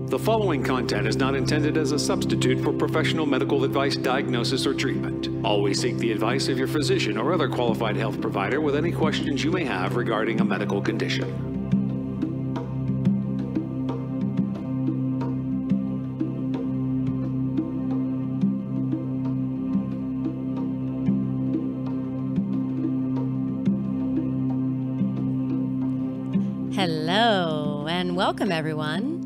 The following content is not intended as a substitute for professional medical advice, diagnosis, or treatment. Always seek the advice of your physician or other qualified health provider with any questions you may have regarding a medical condition. Hello, and welcome everyone.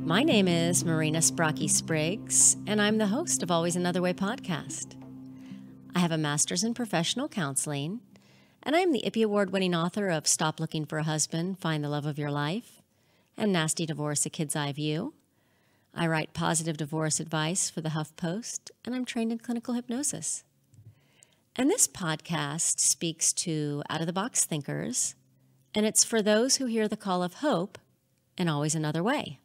My name is Marina Sprocki-Spriggs, and I'm the host of Always Another Way podcast. I have a master's in professional counseling, and I am the IPPY Award-winning author of Stop Looking for a Husband, Find the Love of Your Life, and Nasty Divorce, A Kid's Eye View. I write positive divorce advice for the HuffPost, and I'm trained in clinical hypnosis. And this podcast speaks to out-of-the-box thinkers, and it's for those who hear the call of hope and always another way.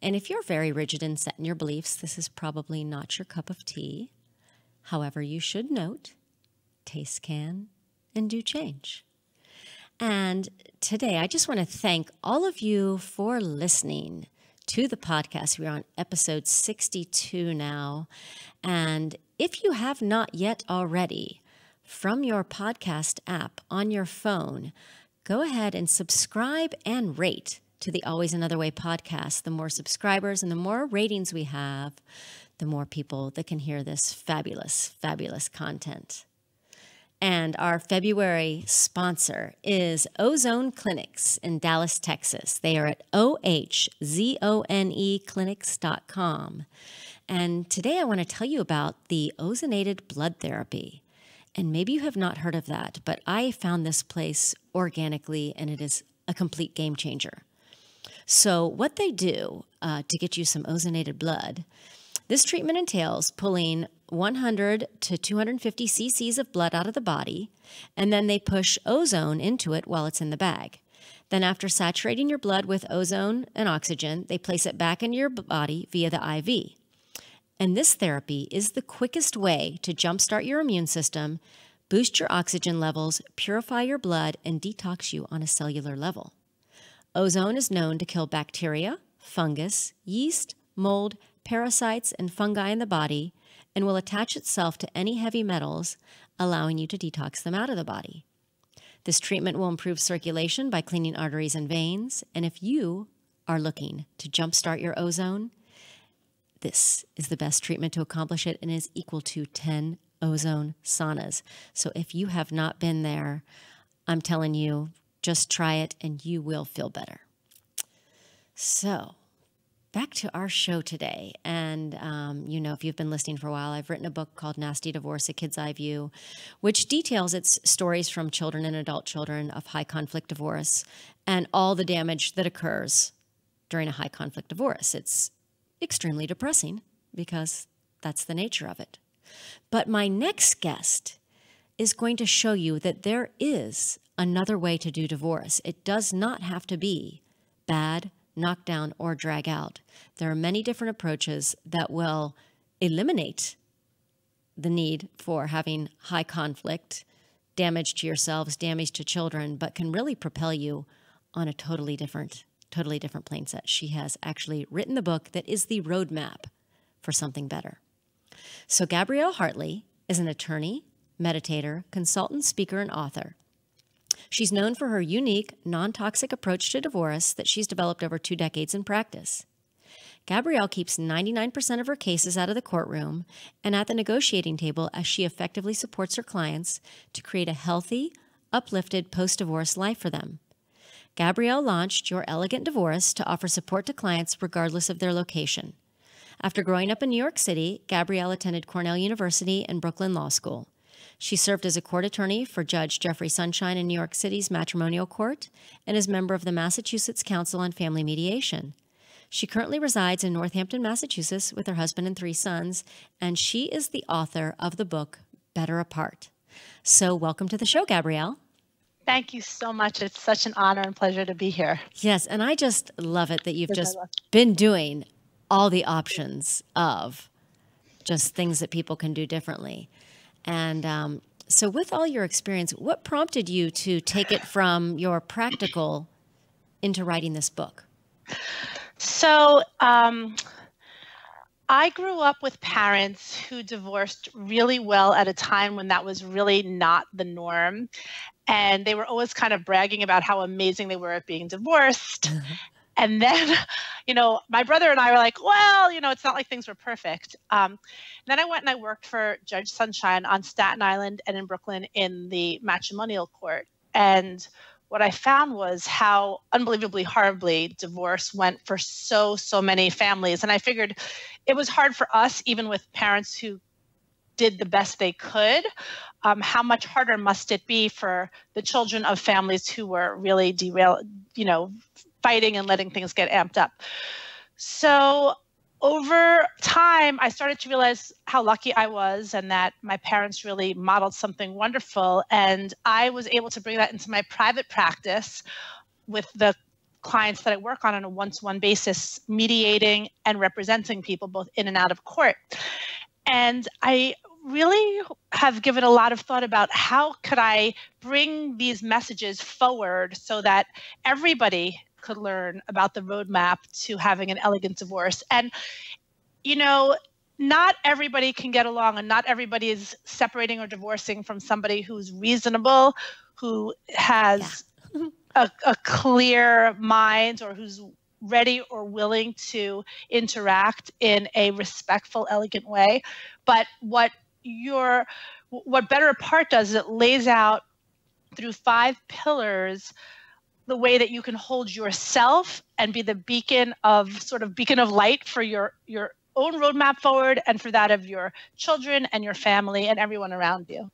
And if you're very rigid and set in your beliefs, this is probably not your cup of tea. However, you should note, tastes can and do change. And today, I just want to thank all of you for listening to the podcast. We're on episode 62 now. And if you have not yet already, from your podcast app on your phone, go ahead and subscribe and rate to the Always Another Way podcast. The more subscribers and the more ratings we have, the more people that can hear this fabulous, fabulous content. And our February sponsor is Ozone Clinics in Dallas, Texas. They are at OHZONEclinics.com. And today I want to tell you about the ozonated blood therapy. And maybe you have not heard of that, but I found this place organically, and it is a complete game changer. So what they do to get you some ozonated blood, this treatment entails pulling 100 to 250 cc's of blood out of the body, and then they push ozone into it while it's in the bag. Then after saturating your blood with ozone and oxygen, they place it back into your body via the IV. And this therapy is the quickest way to jumpstart your immune system, boost your oxygen levels, purify your blood, and detox you on a cellular level. Ozone is known to kill bacteria, fungus, yeast, mold, parasites, and fungi in the body, and will attach itself to any heavy metals, allowing you to detox them out of the body. This treatment will improve circulation by cleaning arteries and veins, and if you are looking to jumpstart your ozone, this is the best treatment to accomplish it and is equal to 10 ozone saunas. So if you have not been there, I'm telling you, just try it and you will feel better. So back to our show today. And, if you've been listening for a while, I've written a book called Nasty Divorce, A Kid's Eye View, which details its stories from children and adult children of high conflict divorce and all the damage that occurs during a high conflict divorce. It's extremely depressing because that's the nature of it. But my next guest is going to show you that there is another way to do divorce. It does not have to be bad, knock down, or drag out. There are many different approaches that will eliminate the need for having high conflict, damage to yourselves, damage to children, but can really propel you on a totally different plane set. She has actually written the book that is the roadmap for something better. So Gabrielle Hartley is an attorney, meditator, consultant, speaker, and author. She's known for her unique, non-toxic approach to divorce that she's developed over 2 decades in practice. Gabrielle keeps 99% of her cases out of the courtroom and at the negotiating table as she effectively supports her clients to create a healthy, uplifted post-divorce life for them. Gabrielle launched Your Elegant Divorce to offer support to clients regardless of their location. After growing up in New York City, Gabrielle attended Cornell University and Brooklyn Law School. She served as a court attorney for Judge Jeffrey Sunshine in New York City's matrimonial court and is member of the Massachusetts Council on Family Mediation. She currently resides in Northampton, Massachusetts with her husband and 3 sons, and she is the author of the book Better Apart. So welcome to the show, Gabrielle. Thank you so much. It's such an honor and pleasure to be here. Yes, and I just love it that you've just been doing all the options of just things that people can do differently. And so with all your experience, what prompted you to take it from your practical into writing this book? So I grew up with parents who divorced really well at a time when that was really not the norm. And they were always kind of bragging about how amazing they were at being divorced. And then, my brother and I were like, well, it's not like things were perfect. Then I went and I worked for Judge Sunshine on Staten Island and in Brooklyn in the matrimonial court. And what I found was how unbelievably horribly divorce went for so many families. And I figured it was hard for us, even with parents who did the best they could. How much harder must it be for the children of families who were really fighting and letting things get amped up? So over time, I started to realize how lucky I was and that my parents really modeled something wonderful. And I was able to bring that into my private practice with the clients that I work on a one-to-one basis, mediating and representing people both in and out of court. And I really have given a lot of thought about how could I bring these messages forward so that everybody could learn about the roadmap to having an elegant divorce. And, not everybody can get along, and not everybody is separating or divorcing from somebody who's reasonable, who has a clear mind, or who's ready or willing to interact in a respectful, elegant way. But what Better Apart does is it lays out through 5 pillars the way that you can hold yourself and be the beacon of light for your own roadmap forward and for that of your children and your family and everyone around you.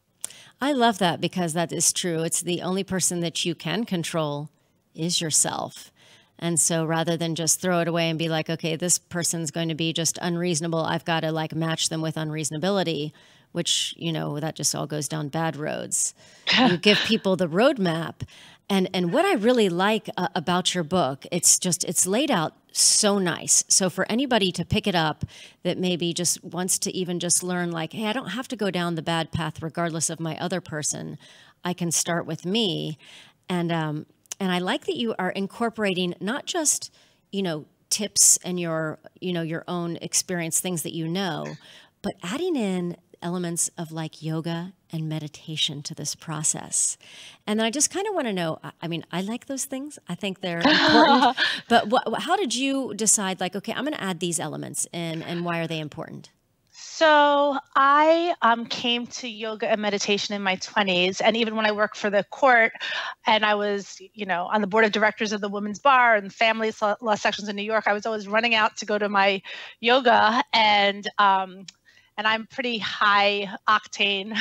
I love that, because that is true. It's the only person that you can control is yourself. And so rather than just throw it away and be like, okay, this person's going to be just unreasonable, I've got to match them with unreasonability, which, that just all goes down bad roads. You give people the roadmap. And what I really like about your book, it's laid out so nice. So for anybody to pick it up that maybe just wants to even just learn hey, I don't have to go down the bad path regardless of my other person. I can start with me. And I like that you are incorporating not just, tips and your own experience, things that but adding in elements of yoga and meditation to this process. And then I just kind of want to know, I like those things. I think they're important. But how did you decide, okay, I'm going to add these elements in, and why are they important? So I came to yoga and meditation in my 20s. And even when I worked for the court and I was, on the board of directors of the Women's Bar and family law sections in New York, I was always running out to go to my yoga. And I'm pretty high octane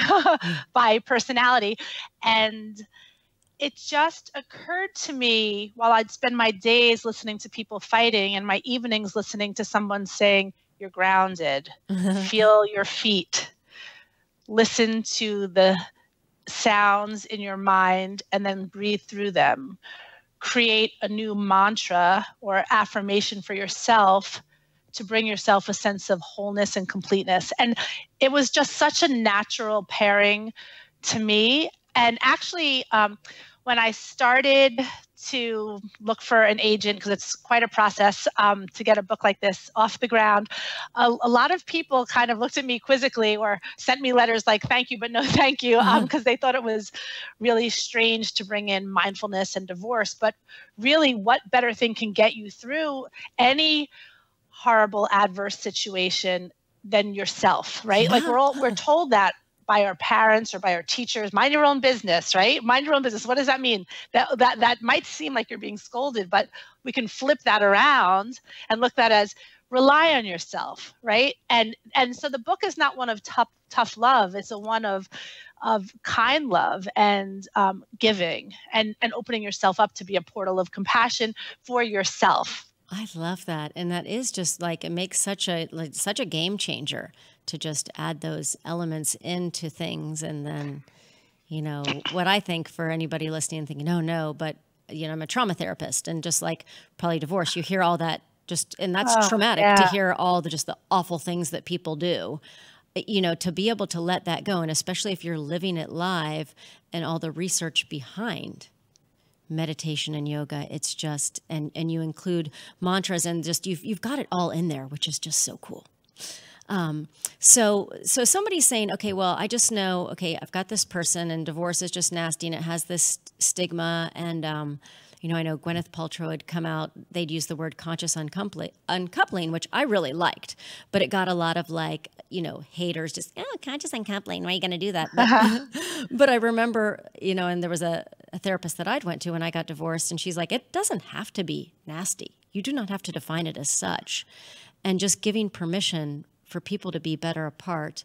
by personality. And it just occurred to me while I'd spend my days listening to people fighting and my evenings listening to someone saying, "You're grounded, feel your feet, listen to the sounds in your mind and then breathe through them. Create a new mantra or affirmation for yourself to bring yourself a sense of wholeness and completeness." And it was just such a natural pairing to me. And actually, when I started to look for an agent, because it's quite a process to get a book like this off the ground, a lot of people kind of looked at me quizzically or sent me letters like, "Thank you, but no thank you," because they thought it was really strange to bring in mindfulness and divorce. But really, what better thing can get you through any horrible adverse situation than yourself, right? Yeah. We're told that by our parents or by our teachers, mind your own business, right? Mind your own business. What does that mean? That might seem like you're being scolded, but we can flip that around and look at that as rely on yourself, right? And so the book is not one of tough love. It's a one of kind love and giving and opening yourself up to be a portal of compassion for yourself. I love that. And that is just like, it makes such a game changer to just add those elements into things. And then, what I think for anybody listening and thinking, oh no, but I'm a trauma therapist, and just like probably divorce, you hear all that and that's traumatic to hear all just the awful things that people do, to be able to let that go. And especially if you're living it live and all the research behind meditation and yoga, it's just, and you include mantras, and just, you've got it all in there, which is just so cool. So somebody's saying, okay, well, I just know, okay, I've got this person, and divorce is just nasty, and it has this stigma. And, I know Gwyneth Paltrow had come out, they'd use the word conscious uncoupling, which I really liked, but it got a lot of haters, just, conscious uncoupling, why are you going to do that? But I remember, and there was a therapist that I'd went to when I got divorced, and she's like, it doesn't have to be nasty. You do not have to define it as such. And just giving permission for people to be better apart.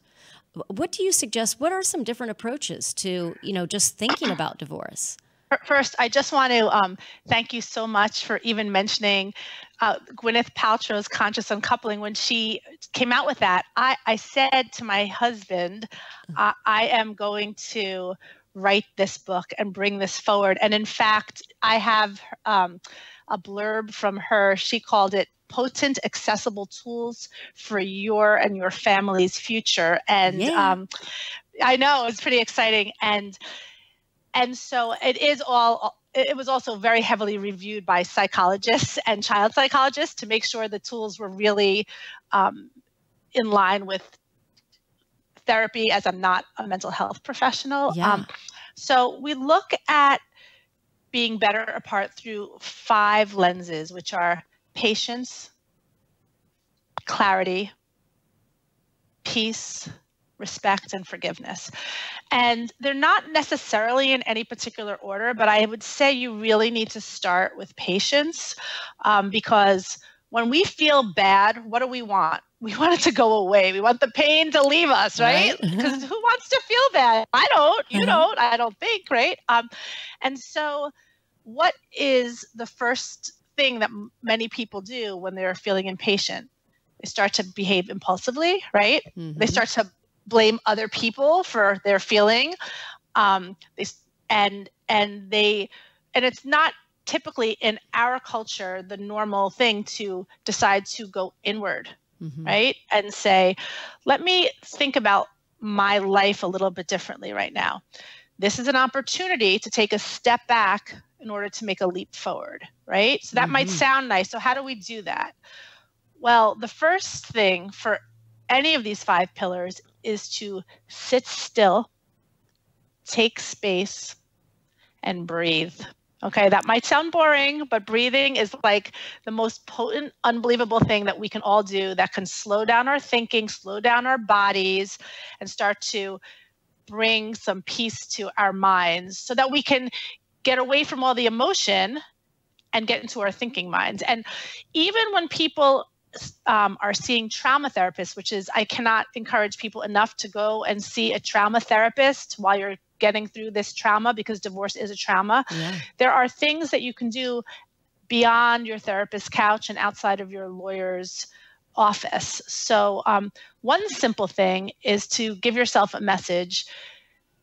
What do you suggest? What are some different approaches to, just thinking about divorce? First, I just want to thank you so much for even mentioning Gwyneth Paltrow's conscious uncoupling. When she came out with that, I said to my husband, I am going to write this book and bring this forward. And in fact, I have a blurb from her. She called it Potent Accessible Tools for Your and Your Family's Future. And I know, it's pretty exciting. And so it was also very heavily reviewed by psychologists and child psychologists to make sure the tools were really in line with therapy, as I'm not a mental health professional. Yeah. So we look at being better apart through 5 lenses, which are patience, clarity, peace, respect, and forgiveness. And they're not necessarily in any particular order, but I would say you really need to start with patience, because when we feel bad, what do we want? We want it to go away. We want the pain to leave us, right? Because who wants to feel bad? I don't, you don't, I don't think, right? And so what is the first thing that many people do when they're feeling impatient? They start to behave impulsively, right? Mm-hmm. They start to blame other people for their feeling. And it's not typically in our culture the normal thing to decide to go inward, right? And say, let me think about my life a little bit differently right now. This is an opportunity to take a step back in order to make a leap forward, right? So that might sound nice. So how do we do that? Well, the first thing for any of these 5 pillars is to sit still, take space, and breathe. Okay, that might sound boring, but breathing is like the most potent, unbelievable thing that we can all do that can slow down our thinking, slow down our bodies, and start to bring some peace to our minds so that we can get away from all the emotion and get into our thinking minds. And even when people are seeing trauma therapists, which is, I cannot encourage people enough to go and see a trauma therapist while you're getting through this trauma, because divorce is a trauma. Yeah. There are things that you can do beyond your therapist's couch and outside of your lawyer's office. So one simple thing is to give yourself a message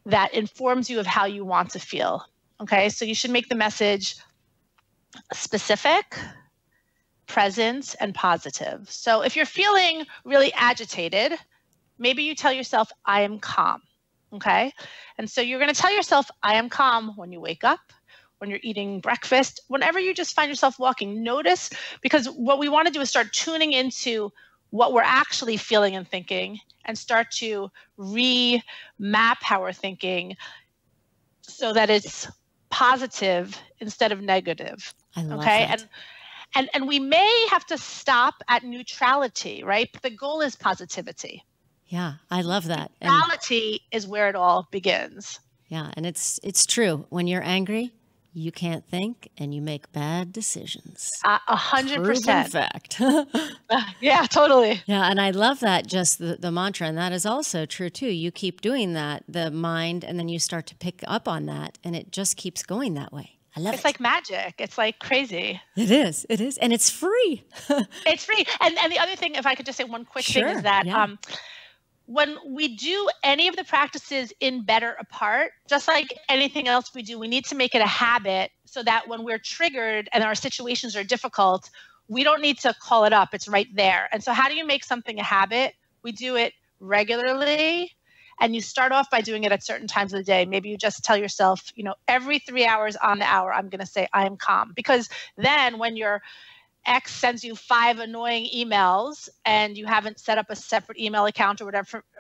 that informs you of how you want to feel. Okay, so you should make the message specific, present, and positive. So if you're feeling really agitated, maybe you tell yourself, I am calm. Okay, and so you're going to tell yourself, I am calm when you wake up, when you're eating breakfast, whenever you just find yourself walking. Notice, because what we want to do is start tuning into what we're actually feeling and thinking, and start to remap how we're thinking so that it's positive instead of negative. I love that. And we may have to stop at neutrality, right? But the goal is positivity. Yeah, I love that. Neutrality is where it all begins. Yeah, and it's true. When you're angry, you can't think and you make bad decisions. 100%. Proven fact. Yeah, totally. Yeah, and I love that, just the mantra. And that is also true, too. You keep doing that, the mind, and then you start to pick up on that, and it just keeps going that way. I love It's it. like magic. It's like crazy. It is. It is. And it's free. It's free. And the other thing, if I could just say one quick thing, is Sure. that Yeah. when we do any of the practices in bed or apart, just like anything else we do, we need to make it a habit so that when we're triggered and our situations are difficult, we don't need to call it up. It's right there. And so how do you make something a habit? We do it regularly. And you start off by doing it at certain times of the day. Maybe you just tell yourself, every 3 hours on the hour, I'm going to say, I am calm. Because then when your ex sends you 5 annoying emails and you haven't set up a separate email account or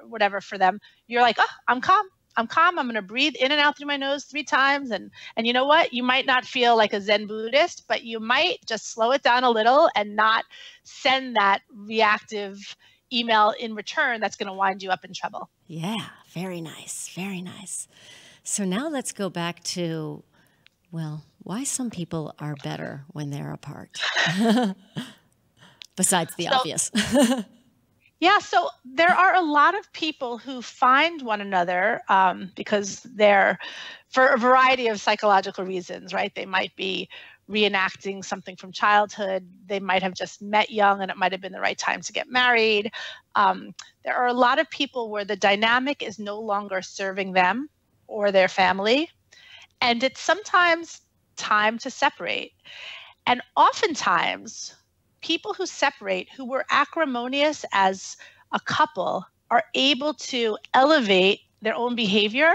whatever for them, you're like, oh, I'm calm. I'm calm. I'm going to breathe in and out through my nose 3 times. And you know what? You might not feel like a Zen Buddhist, but you might just slow it down a little and not send that reactive email in return that's going to wind you up in trouble. Yeah. Very nice. Very nice. So now let's go back to, well, why some people are better when they're apart. Besides the obvious. Yeah, so there are a lot of people who find one another because they're, for a variety of psychological reasons, right? They might be reenacting something from childhood. They might have just met young and it might have been the right time to get married. There are a lot of people where the dynamic is no longer serving them or their family. And it's sometimes time to separate. And oftentimes, people who separate, who were acrimonious as a couple, are able to elevate their own behavior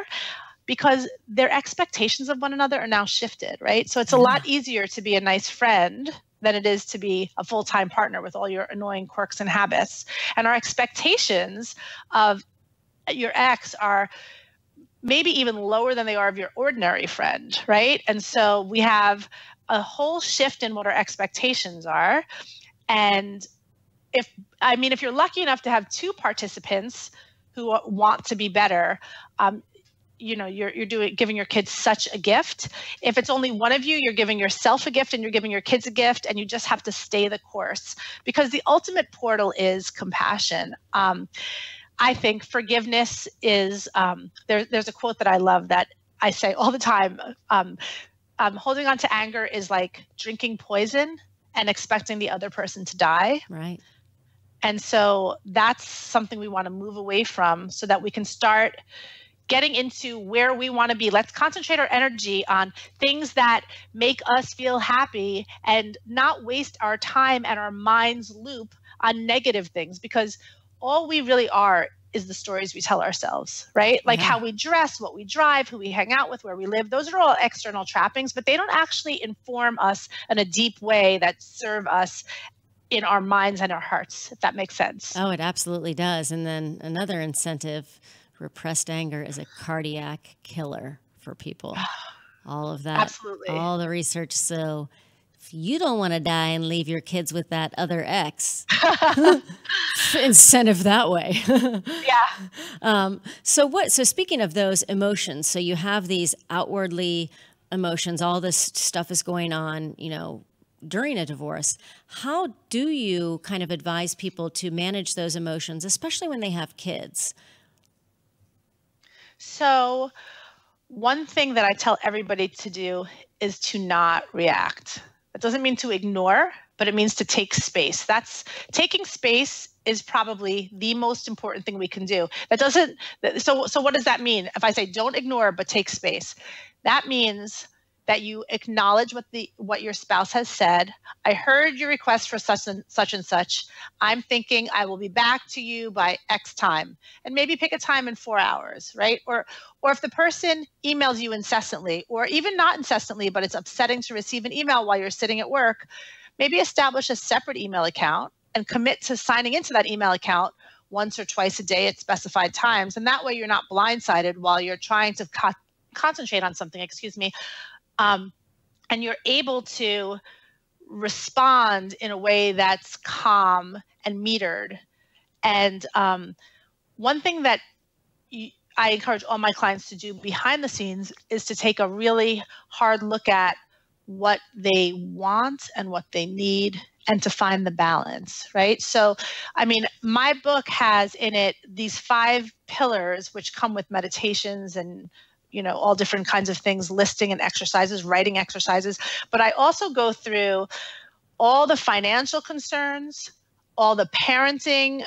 because their expectations of one another are now shifted, right? So it's a lot easier to be a nice friend than it is to be a full-time partner with all your annoying quirks and habits. And our expectations of your ex are maybe even lower than they are of your ordinary friend, right? And so we have a whole shift in what our expectations are. And if you're lucky enough to have 2 participants who want to be better, you're giving your kids such a gift. If it's only one of you, you're giving yourself a gift and you're giving your kids a gift, and you just have to stay the course, because the ultimate portal is compassion. I think forgiveness is, there's a quote that I love that I say all the time. Holding on to anger is like drinking poison and expecting the other person to die. Right. And so that's something we want to move away from so that we can start getting into where we want to be. Let's concentrate our energy on things that make us feel happy and not waste our time and our mind's loop on negative things, because all we really are is the stories we tell ourselves, right? Like how we dress, what we drive, who we hang out with, where we live. Those are all external trappings, but they don't actually inform us in a deep way that serve us in our minds and our hearts, if that makes sense. Oh, it absolutely does. And then another incentive, repressed anger is a cardiac killer for people. All of that. Absolutely. All the research. So if you don't want to die and leave your kids with that other ex, incentive that way. Yeah. So speaking of those emotions, so you have these outwardly emotions, all this stuff is going on, during a divorce. How do you kind of advise people to manage those emotions, especially when they have kids? So one thing that I tell everybody to do is to not react. That doesn't mean to ignore, but it means to take space. Taking space is probably the most important thing we can do. So what does that mean? If I say don't ignore, but take space, that means that you acknowledge what your spouse has said. I heard your request for such and such. I'm thinking I will be back to you by X time, and maybe pick a time in 4 hours, right? Or if the person emails you incessantly, or even not incessantly, but it's upsetting to receive an email while you're sitting at work, maybe establish a separate email account and commit to signing into that email account once or twice a day at specified times. And that way you're not blindsided while you're trying to concentrate on something, and you're able to respond in a way that's calm and metered. And one thing that I encourage all my clients to do behind the scenes is to take a really hard look at what they want and what they need, and to find the balance, right? So, my book has in it these 5 pillars, which come with meditations and all different kinds of things, listing and exercises, writing exercises. But I also go through all the financial concerns, all the parenting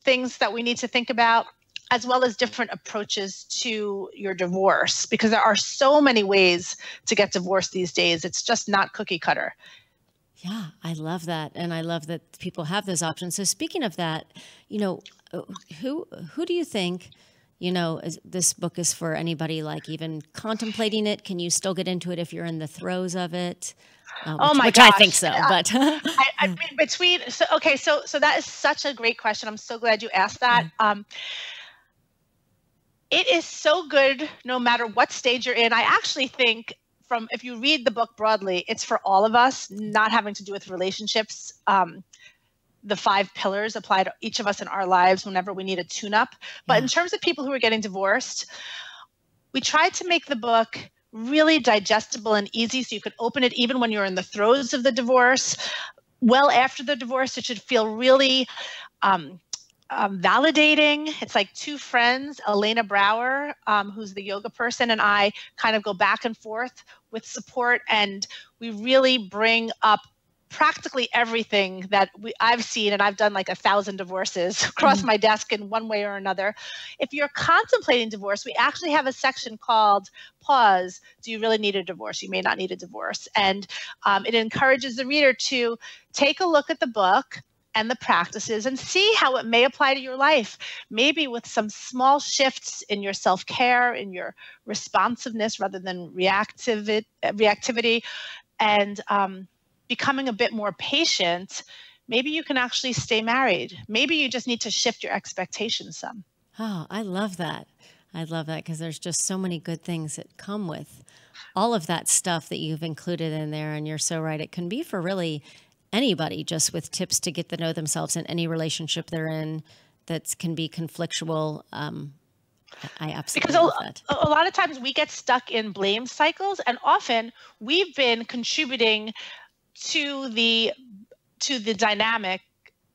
things that we need to think about, as well as different approaches to your divorce, because there are so many ways to get divorced these days. It's just not cookie cutter. Yeah, I love that. And I love that people have those options. So speaking of that, who do you think, this book is for anybody like even contemplating it? Can you still get into it if you're in the throes of it? Which gosh. I think so, but I mean, so that is such a great question. I'm so glad you asked that. It is so good no matter what stage you're in. I actually think if you read the book broadly, it's for all of us, not having to do with relationships. The 5 pillars apply to each of us in our lives whenever we need a tune-up. But in terms of people who are getting divorced, we tried to make the book really digestible and easy so you could open it even when you're in the throes of the divorce. Well, after the divorce, it should feel really validating. It's like 2 friends, Elena Brower, who's the yoga person, and I kind of go back and forth with support, and we really bring up practically everything that I've seen, and I've done like 1,000 divorces across my desk in one way or another. If you're contemplating divorce, we actually have a section called Pause. Do you really need a divorce? You may not need a divorce. And it encourages the reader to take a look at the book and the practices and see how it may apply to your life, maybe with some small shifts in your self-care, in your responsiveness rather than reactivity, and becoming a bit more patient. Maybe you can actually stay married. Maybe you just need to shift your expectations some. Oh, I love that. I love that because there's just so many good things that come with all of that stuff that you've included in there. And you're so right. It can be for really anybody, just with tips to get to know themselves in any relationship they're in that can be conflictual. I absolutely love that. A lot of times we get stuck in blame cycles, and often we've been contributing to the dynamic.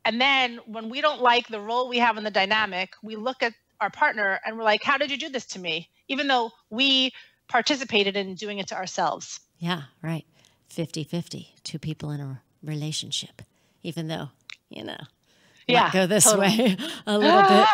And then when we don't like the role we have in the dynamic, we look at our partner and we're like, how did you do this to me? Even though we participated in doing it to ourselves. Yeah, right. 50-50, 2 people in a relationship, even though, might go this way a little bit.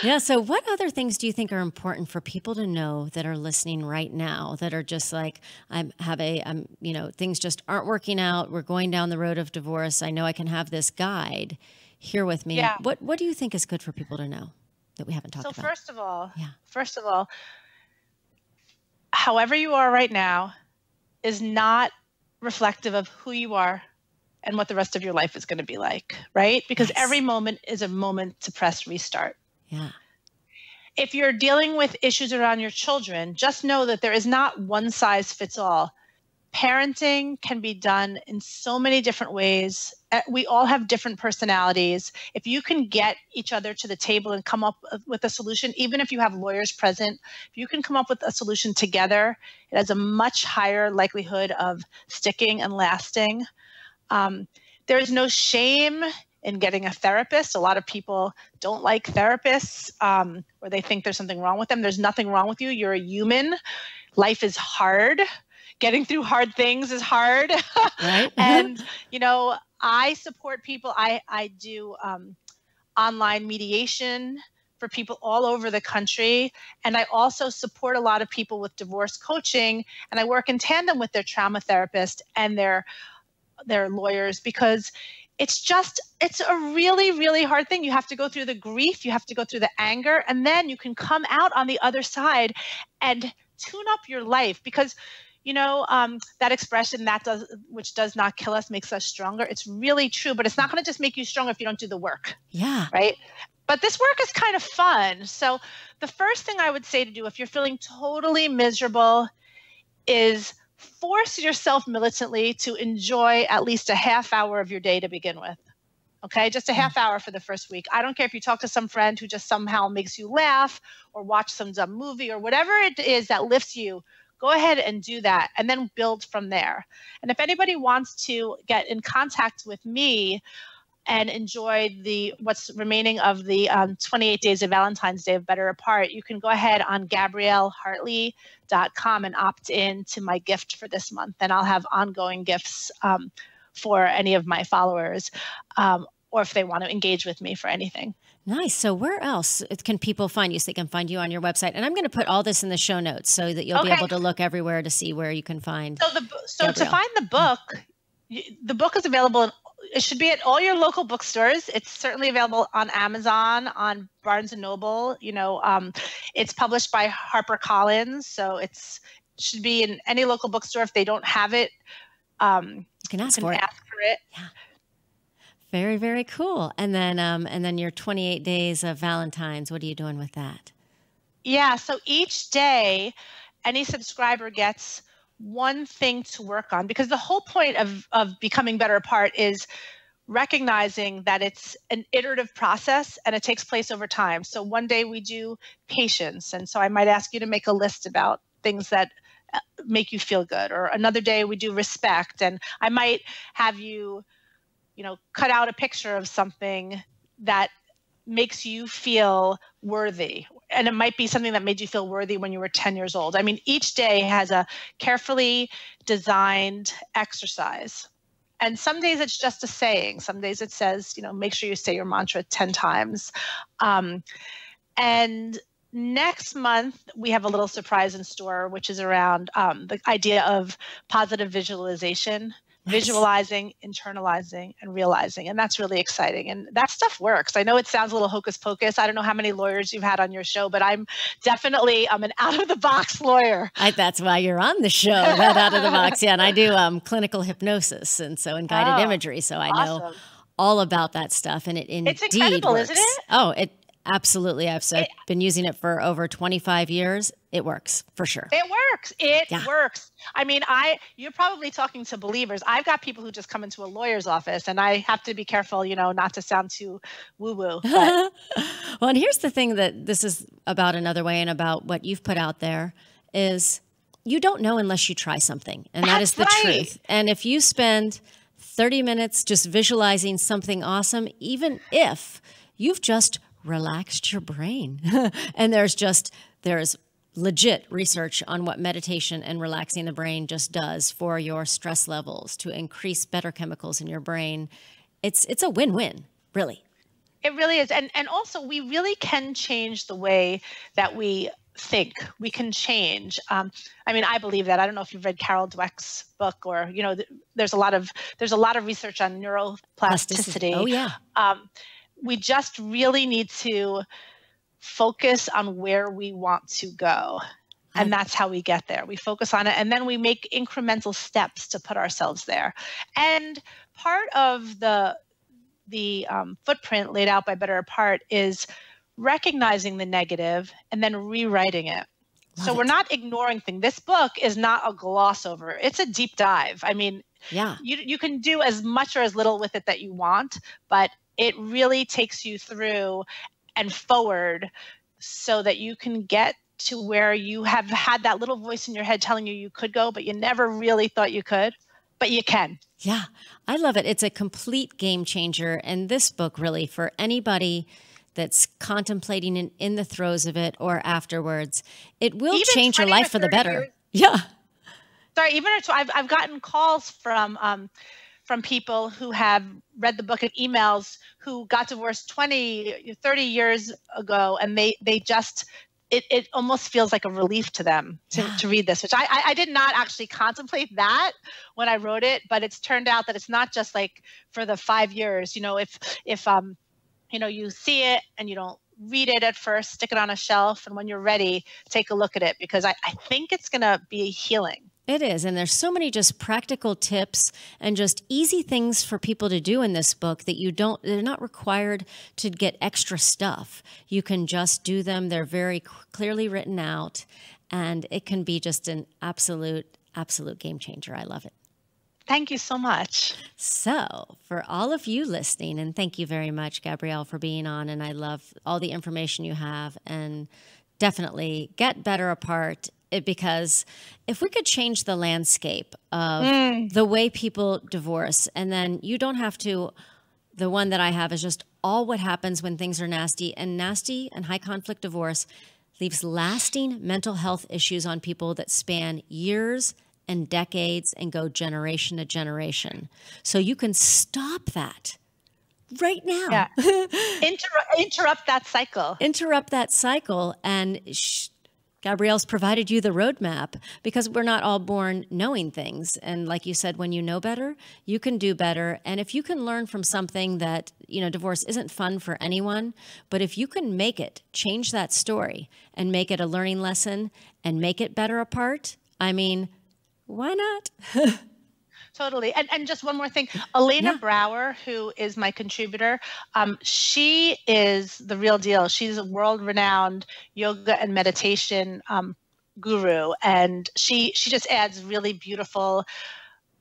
Yeah. So what other things do you think are important for people to know that are listening right now that are just like, things just aren't working out. We're going down the road of divorce. I know I can have this guide here with me. Yeah. What do you think is good for people to know that we haven't talked about? So first of all, however you are right now is not reflective of who you are and what the rest of your life is going to be like, right? Because every moment is a moment to press restart. Yeah. If you're dealing with issues around your children, just know that there is not one size fits all. Parenting can be done in so many different ways. We all have different personalities. If you can get each other to the table and come up with a solution, even if you have lawyers present, if you can come up with a solution together, it has a much higher likelihood of sticking and lasting. There is no shame in getting a therapist. A lot of people don't like therapists, or they think there's something wrong with them. There's nothing wrong with you. You're a human. Life is hard. Getting through hard things is hard. Right. And, I support people. I do online mediation for people all over the country. And I also support a lot of people with divorce coaching. And I work in tandem with their trauma therapist and their lawyers, because it's a really, really hard thing. You have to go through the grief, you have to go through the anger, and then you can come out on the other side and tune up your life. Because, that expression, which does not kill us makes us stronger. It's really true, but it's not going to just make you stronger if you don't do the work. Yeah. Right. But this work is kind of fun. So the first thing I would say to do if you're feeling totally miserable is force yourself militantly to enjoy at least a half hour of your day to begin with. Okay, just a half hour for the first week. I don't care if you talk to some friend who just somehow makes you laugh or watch some dumb movie or whatever it is that lifts you. Go ahead and do that and then build from there. And if anybody wants to get in contact with me, and enjoy what's remaining of the 28 days of Valentine's Day of Better Apart, you can go ahead on GabrielleHartley.com and opt in to my gift for this month. And I'll have ongoing gifts for any of my followers, or if they want to engage with me for anything. Nice. So where else can people find you? So they can find you on your website. And I'm going to put all this in the show notes so that you'll be able to look everywhere to see where you can find. So to find the book is available it should be at all your local bookstores. It's certainly available on Amazon, on Barnes & Noble. It's published by HarperCollins, so it should be in any local bookstore. If they don't have it, you can ask for it. Yeah. Very, very cool. And then your 28 days of Valentine's, what are you doing with that? Yeah, so each day, any subscriber gets one thing to work on, because the whole point of becoming Better Apart is recognizing that it's an iterative process and it takes place over time. So one day we do patience. And so I might ask you to make a list about things that make you feel good. Or another day we do respect. And I might have you, cut out a picture of something that makes you feel worthy. And it might be something that made you feel worthy when you were 10 years old. I mean, each day has a carefully designed exercise. And some days it's just a saying. Some days it says, make sure you say your mantra 10 times. And next month, we have a little surprise in store, which is around the idea of positive visualization. Nice. Visualizing, internalizing, and realizing. And that's really exciting. And that stuff works. I know it sounds a little hocus pocus. I don't know how many lawyers you've had on your show, but I'm definitely an out-of-the-box lawyer. That's why you're on the show, that out of the box. Yeah, and I do clinical hypnosis and guided imagery. So I know all about that stuff. And it indeed it's incredible, works. Isn't it? Oh, absolutely. I've been using it for over 25 years. It works for sure. It works. It works. I mean, you're probably talking to believers. I've got people who just come into a lawyer's office, and I have to be careful, not to sound too woo-woo. Well, and here's the thing that this is about another way and about what you've put out there is you don't know unless you try something. And that is the truth. And if you spend 30 minutes just visualizing something awesome, even if you've just relaxed your brain. And there's legit research on what meditation and relaxing the brain just does for your stress levels to increase better chemicals in your brain. It's a win-win, really. It really is. And also we really can change the way that we think. We can change. I believe that. I don't know if you've read Carol Dweck's book, or there's a lot of research on neuroplasticity. Oh yeah. We just really need to focus on where we want to go. And that's how we get there. We focus on it, and then we make incremental steps to put ourselves there. And part of the footprint laid out by Better Apart is recognizing the negative and then rewriting it. So we're not ignoring things. This book is not a gloss over. It's a deep dive. I mean, you can do as much or as little with it that you want, but it really takes you through and forward so that you can get to where you have had that little voice in your head telling you could go, but you never really thought you could, but you can. Yeah, I love it. It's a complete game changer. And this book really, for anybody that's contemplating in the throes of it or afterwards, it will change your life for the better. Years. Yeah. Sorry, I've gotten calls from people who have read the book and emails who got divorced 20, 30 years ago, and they just, it almost feels like a relief to them to read this, which I did not actually contemplate that when I wrote it, but it's turned out that it's not just like for the 5 years. If you see it and you don't read it at first, stick it on a shelf, and when you're ready, take a look at it, because I think it's going to be healing. It is. And there's so many just practical tips and just easy things for people to do in this book that they're not required to get extra stuff. You can just do them. They're very clearly written out, and it can be just an absolute game changer. I love it. Thank you so much. So for all of you listening, and thank you very much, Gabrielle, for being on. And I love all the information you have, and definitely get Better Apart. Because if we could change the landscape of the way people divorce, and then you don't have to the one that I have is just all what happens when things are nasty. And nasty and high conflict divorce leaves lasting mental health issues on people that span years and decades and go generation to generation. So you can stop that right now. Yeah. Interrupt that cycle. Interrupt that cycle. And Gabrielle's provided you the roadmap, because we're not all born knowing things. And like you said, when you know better, you can do better. And if you can learn from something that, divorce isn't fun for anyone, but if you can make it, change that story and make it a learning lesson and make it better apart, I mean, why not? Totally. And just one more thing. Elena Brower, who is my contributor, she is the real deal. She's a world-renowned yoga and meditation guru. And she just adds really beautiful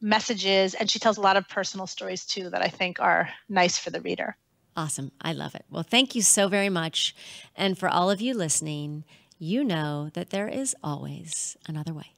messages. And she tells a lot of personal stories, too, that I think are nice for the reader. Awesome. I love it. Well, thank you so very much. And for all of you listening, you know that there is always another way.